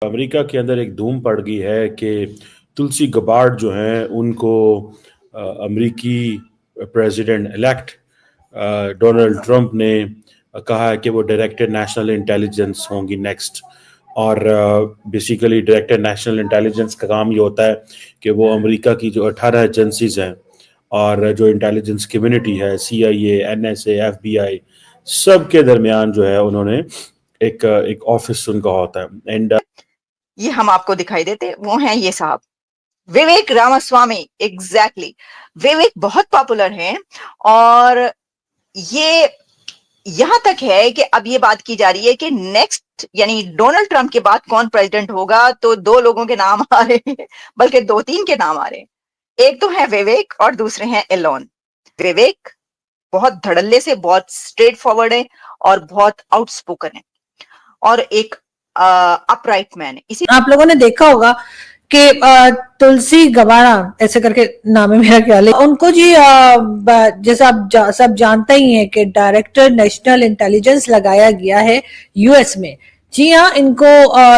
America के अंदर एक धूम पड़ गई है कि तुलसी गबार्ड जो हैं उनको अमेरिकी प्रेसिडेंट इलेक्ट डोनाल्ड ट्रंप ने कहा है कि वो डायरेक्टर नेशनल इंटेलिजेंस होंगी नेक्स्ट। और बेसिकली डायरेक्टर नेशनल इंटेलिजेंस का काम ये होता है कि वो अमेरिका की जो 18 एजेंसीज हैं और जो इंटेलिजेंस कम्युनिटी है, CIA, NSA, FBI, सब के दरमियान जो है उन्होंने एक ऑफिस उनका होता है। एंड ये हम आपको दिखाई देते वो हैं ये साहब विवेक रामास्वामी। एग्जैक्टली विवेक बहुत पॉपुलर हैं और ये यहां तक है कि अब ये बात की जा रही है कि नेक्स्ट यानी डोनाल्ड ट्रंप के बाद कौन प्रेसिडेंट होगा, तो दो लोगों के नाम आ रहे हैं, बल्कि दो तीन के नाम आ रहे हैं। एक तो है विवेक और दूसरे हैं एलोन। विवेक बहुत धड़ल्ले से, बहुत स्ट्रेट फॉरवर्ड है और बहुत आउटस्पोकन है और एक अपराइट मैन है। इसी आप लोगों ने देखा होगा कि तुलसी गबाड़ा ऐसे करके नाम है मेरा ख्याल है उनको जी। जैसे आप सब जानते ही हैं कि डायरेक्टर नेशनल इंटेलिजेंस लगाया गया है यूएस में। जी हाँ, इनको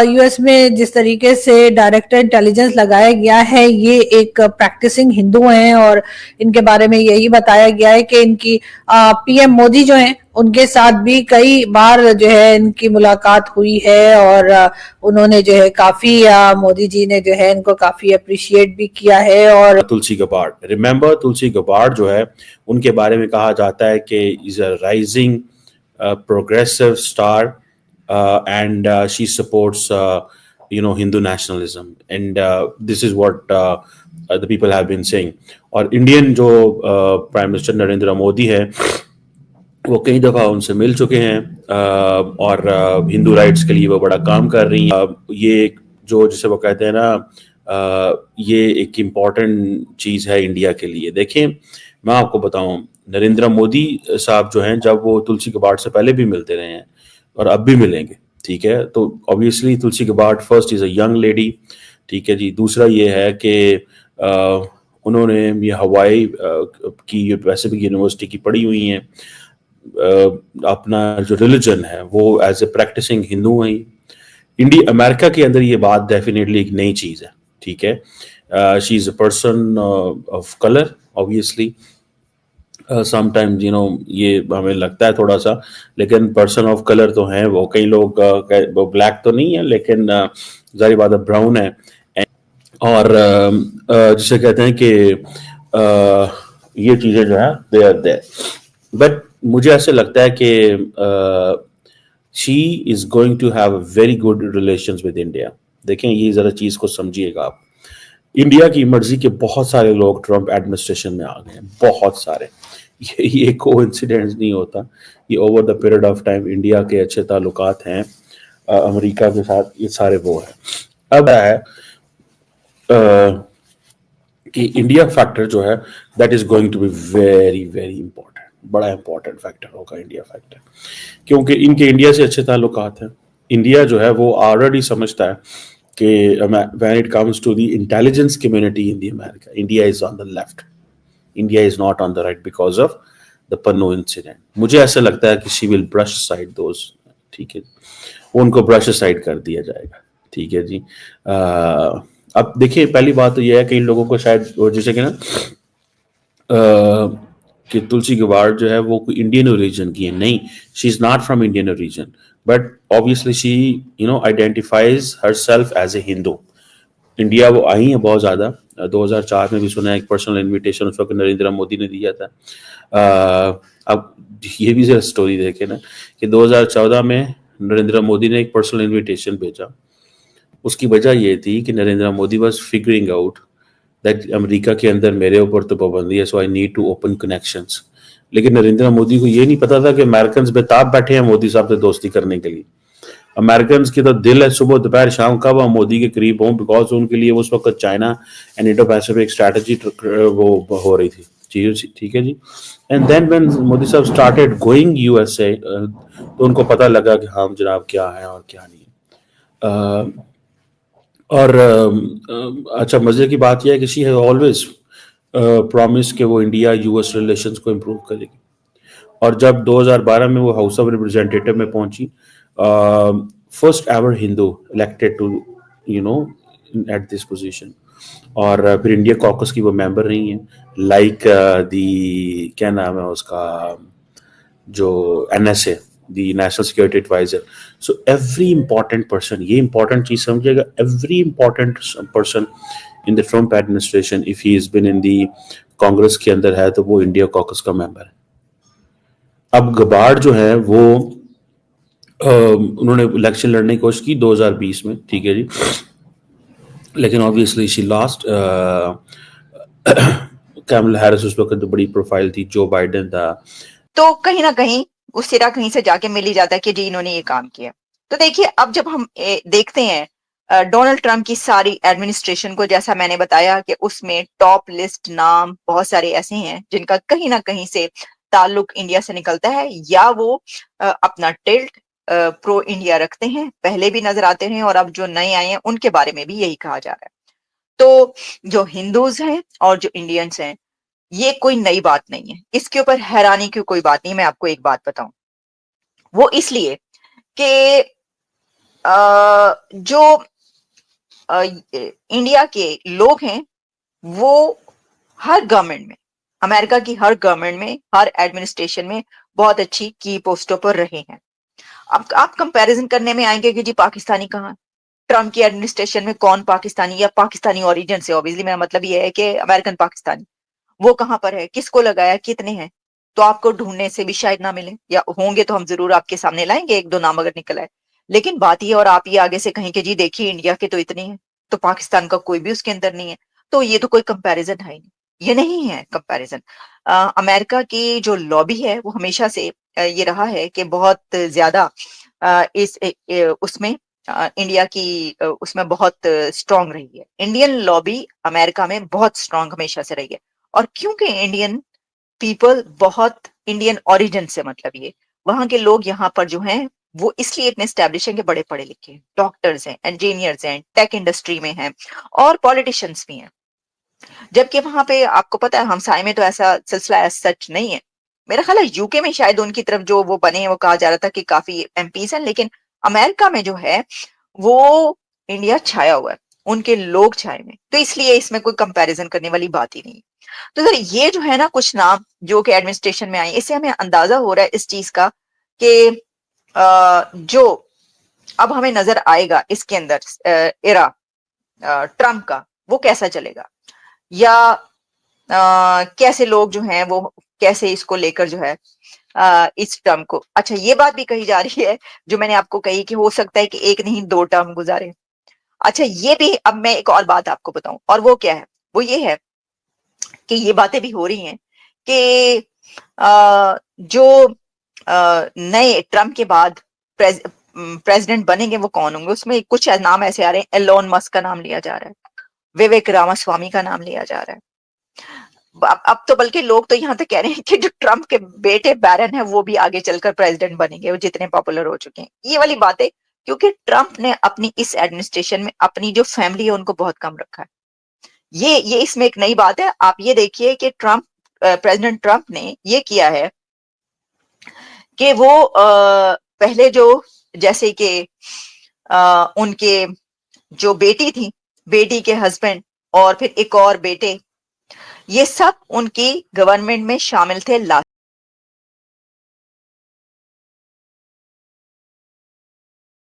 यूएस में जिस तरीके से डायरेक्टर इंटेलिजेंस लगाया गया है, ये एक प्रैक्टिसिंग हिंदू हैं और इनके बारे में यही बताया गया है कि इनकी पीएम मोदी जो हैं उनके साथ भी कई बार जो है इनकी मुलाकात हुई है और उन्होंने जो है काफी मोदी जी ने जो है इनको काफी अप्रिशिएट भी किया है। और तुलसी गबार्ड, रिमेंबर तुलसी गबार्ड जो है उनके बारे में कहा जाता है कि is a rising progressive star and she supports Hindu nationalism, and this is what the people have been saying. और इंडियन जो प्राइम मिनिस्टर नरेंद्र मोदी है वो कई दफ़ा उनसे मिल चुके हैं और हिंदू राइट्स के लिए वो बड़ा काम कर रही हैं। ये जो जिसे वो कहते हैं ना, ये एक इम्पॉर्टेंट चीज़ है इंडिया के लिए। देखें, मैं आपको बताऊं, नरेंद्र मोदी साहब जो हैं, जब वो तुलसी गबार्ड से पहले भी मिलते रहे हैं और अब भी मिलेंगे, ठीक है। तो obviously Tulsi Gabbard first is a young lady, ठीक है जी। दूसरा ये है कि उन्होंने ये हवाई की वैसे भी यूनिवर्सिटी की पढ़ी हुई हैं। अपना जो रिलीजन है वो एज ए प्रैक्टिसिंग हिंदू हैं। इंडिया अमेरिका के अंदर ये बात डेफिनेटली एक नई चीज़ है, ठीक है। She is a person of colour, obviously sometimes ये हमें लगता है थोड़ा सा, लेकिन पर्सन ऑफ कलर तो हैं वो। कई लोग वो ब्लैक तो नहीं है, लेकिन जारी बात है ब्राउन है। और जिसे कहते हैं कि ये चीज़ें जो है दे आर देयर। बट मुझे ऐसे लगता है कि she is going to have very good relations with India. देखें, ये ज़रा चीज़ को समझिएगा आप। इंडिया की मर्जी के बहुत सारे लोग ट्रंप एडमिनिस्ट्रेशन में आ गए हैं, बहुत सारे। ये कोइंसिडेंस नहीं होता, ये over the period of time India के अच्छे ताल्लुकात हैं अमेरिका के साथ, ये सारे वो हैं। अब है कि इंडिया फैक्टर जो है that is going to be very very important, बड़ा इंपॉर्टेंट फैक्टर होगा इंडिया फैक्टर, क्योंकि इनके इंडिया से अच्छे ताल्लुकात हैं। इंडिया जो है वो ऑलरेडी समझता है कि when it comes to the intelligence community in the America, India is on the left, India is not on the right because of the Pannu incident. मुझे ऐसा लगता है कि she will brush aside those, ठीक है, उनको brush aside कर दिया जाएगा, ठीक है जी। अब देखिए, पहली बात तो यह है कि इन लोगों को शायद जैसे कि ना कि तुलसी गबार्ड जो है वो इंडियन ओरिजिन की है, नहीं, she is not from Indian origin, but obviously she identifies herself as a Hindu. India वो आई है बहुत ज़्यादा, 2004 में भी सुना है, एक पर्सनल इनविटेशन उस वक्त नरेंद्र मोदी ने दिया था। अब ये भी जरा स्टोरी देखे ना कि 2014 में नरेंद्र मोदी ने एक पर्सनल इनविटेशन भेजा। उसकी वजह ये थी कि Narendra Modi was figuring out that America के अंदर मेरे ऊपर तो पाबंदी है, so I need to open connections. लेकिन नरेंद्र मोदी को ये नहीं पता था कि अमेरिकन बेताब बैठे हैं मोदी साहब से दोस्ती करने के लिए। अमेरिकन की तो दिल है सुबह दोपहर शाम कब हम मोदी के करीब हों, बिकॉज उनके लिए उस वक्त China and Indo Pacific strategy वो हो रही थी, ठीक है जी। एंड देन व्हेन मोदी साहब स्टार्टेड गोइंग यूएसए, तो उनको पता लगा कि हाँ जनाब क्या है और क्या नहीं है। और अच्छा, मजे की बात यह है कि शी हैज ऑलवेज प्रॉमिस कि वो इंडिया यूएस रिलेशंस को इम्प्रूव करेगी। और जब 2012 में वो हाउस ऑफ रिप्रेजेंटेटिव में पहुंची, first ever Hindu elected to you know at this position. और फिर इंडिया कॉकस की वो मेंबर रही हैं, लाइक दी क्या नाम है उसका, जो NSA, the national security adviser. So every important person, ये इंपॉर्टेंट चीज समझिएगा, every important person in the Trump administration if he is been in the Congress के अंदर है तो वो इंडिया कॉकस का मेंबर है। अब गबार्ड जो है वो उन्होंने इलेक्शन लड़ने की कोशिश की 2020 में, ठीक है जी, लेकिन obviously she lost. Kamala Harris उस वक्त तो बड़ी प्रोफाइल थी, जो बाइडेन था। तो कहीं ना कहीं वो सिरा कहीं से जाके मिल ही जाता है कि जी इन्होंने ये काम किया। तो देखिए, अब जब हम देखते हैं डोनाल्ड ट्रंप की सारी एडमिनिस्ट्रेशन को, जैसा मैंने बताया कि उसमें टॉप लिस्ट नाम बहुत सारे ऐसे हैं जिनका कहीं ना कहीं से ताल्लुक इंडिया से निकलता है, या वो अपना टिल्ट प्रो इंडिया रखते हैं, पहले भी नजर आते हैं और अब जो नए आए हैं उनके बारे में भी यही कहा जा रहा है। तो जो हिंदूज हैं और जो इंडियंस हैं, ये कोई नई बात नहीं है, इसके ऊपर हैरानी की कोई बात नहीं। मैं आपको एक बात बताऊं, वो इसलिए कि जो इंडिया के लोग हैं वो हर गवर्नमेंट में, अमेरिका की हर गवर्नमेंट में, हर एडमिनिस्ट्रेशन में बहुत अच्छी की पोस्टों पर रहे हैं। अब आप कंपैरिजन करने में आएंगे कि जी पाकिस्तानी कहाँ, ट्रम्प की एडमिनिस्ट्रेशन में कौन पाकिस्तानी या पाकिस्तानी ओरिजिन से, ऑब्वियसली मेरा मतलब ये है कि अमेरिकन पाकिस्तानी, वो कहाँ पर है, किसको लगाया, कितने हैं, तो आपको ढूंढने से भी शायद ना मिले, या होंगे तो हम जरूर आपके सामने लाएंगे एक दो नाम अगर निकल आए। लेकिन बात ये, और आप ये आगे से कहीं कि जी देखिए इंडिया के तो इतने हैं, तो पाकिस्तान का कोई भी उसके अंदर नहीं है, तो ये तो कोई कंपैरिजन है ही नहीं, ये नहीं है कंपैरिजन। अमेरिका की जो लॉबी है वो हमेशा से ये रहा है कि बहुत ज्यादा उसमें इंडिया की उसमें बहुत स्ट्रांग रही है। इंडियन लॉबी अमेरिका में बहुत स्ट्रांग हमेशा से रही है। और क्योंकि इंडियन पीपल बहुत इंडियन ओरिजिन से, मतलब ये वहां के लोग यहाँ पर जो हैं वो इसलिए इतने स्टैब्लिश हैं कि बड़े पढ़े लिखे हैं, डॉक्टर्स हैं, इंजीनियर्स हैं, टेक इंडस्ट्री में हैं और पॉलिटिशियंस भी हैं। जबकि वहां पे आपको पता है हमसाय में तो ऐसा सिलसिला सच नहीं है। मेरा ख्याल है यूके में शायद उनकी तरफ जो वो बने हैं वो कहा जा रहा था कि काफी एमपीज हैं, लेकिन अमेरिका में जो है वो इंडिया छाया हुआ है, उनके लोग छाए हुए हैं। तो इसलिए इसमें कोई कंपैरिजन करने वाली बात ही नहीं। तो सर ये जो है ना कुछ नाम जो कि एडमिनिस्ट्रेशन में आए, इससे हमें अंदाजा हो रहा है इस चीज का कि जो अब हमें नजर आएगा इसके अंदर एरा ट्रम्प का, वो कैसा चलेगा, या कैसे लोग जो हैं वो कैसे इसको लेकर जो है इस टर्म को, अच्छा ये बात भी कही जा रही है जो मैंने आपको कही कि हो सकता है कि एक नहीं दो टर्म गुजारे। अच्छा ये भी, अब मैं एक और बात आपको बताऊं, और वो क्या है, वो ये है कि ये बातें भी हो रही हैं कि जो नए ट्रम्प के बाद प्रेसिडेंट बनेंगे वो कौन होंगे, उसमें कुछ नाम ऐसे आ रहे हैं, एलोन मस्क का नाम लिया जा रहा है, विवेक रामास्वामी का नाम लिया जा रहा है। अब तो बल्कि लोग तो यहाँ तक कह रहे हैं कि जो ट्रम्प के बेटे बैरन है वो भी आगे चलकर प्रेसिडेंट बनेंगे, वो जितने पॉपुलर हो चुके हैं। ये वाली बातें, क्योंकि ट्रम्प ने अपनी इस एडमिनिस्ट्रेशन में अपनी जो फैमिली है उनको बहुत कम रखा है। ये इसमें एक नई बात है। आप ये देखिए कि प्रेसिडेंट ट्रम्प ने ये किया है कि वो पहले जो, जैसे कि उनके जो बेटी थी, बेटी के हस्बैंड और फिर एक और बेटे, ये सब उनकी गवर्नमेंट में शामिल थे।